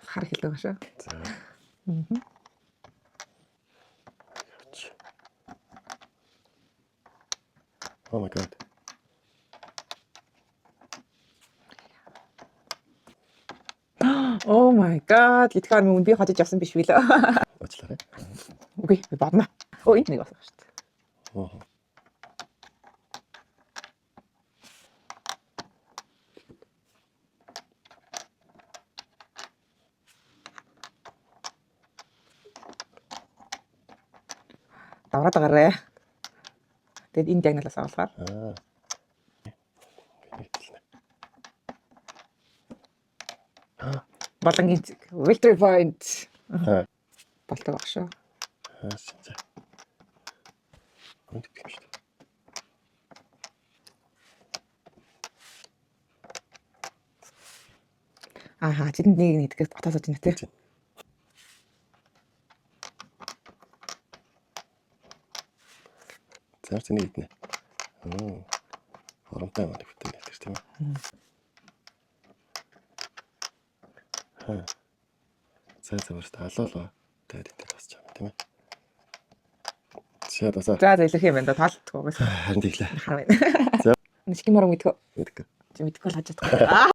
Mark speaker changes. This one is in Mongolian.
Speaker 1: хар хэлдэг шүү.
Speaker 2: За. Oh my god.
Speaker 1: Oh my god. Итгэхээр мөн би хожиж явсан биш билээ.
Speaker 2: Уучлаарай.
Speaker 1: Үгүй би бодно. Өө энд нэг болсон шүү дээ.
Speaker 2: Oo.
Speaker 1: Давраад байгаарэ. Тэгэд энэ диагналаас оолохоор.
Speaker 2: Аа.
Speaker 1: Болонгийн victory point.
Speaker 2: Аа.
Speaker 1: Болдог баг шүү.
Speaker 2: Аа, за. Гэнэ тийм шүү.
Speaker 1: Ааха, тэдэнд нэг нэтгэж батасаж байна тий.
Speaker 2: За зэний иднэ. Хоромтой юм гэдэг хэлдэг тийм ээ. Аа. Цааварт алуулаа. Тэгээд идэх тасч байгаа тийм ээ. Шээ тасаа.
Speaker 1: За илэрх юм байна да таалдгүй.
Speaker 2: Харин тийглээ.
Speaker 1: Хараа байна.
Speaker 2: За.
Speaker 1: Нэшгимээр мэдгүй.
Speaker 2: Мэдгүй.
Speaker 1: Чи мэдгүй л хажаад.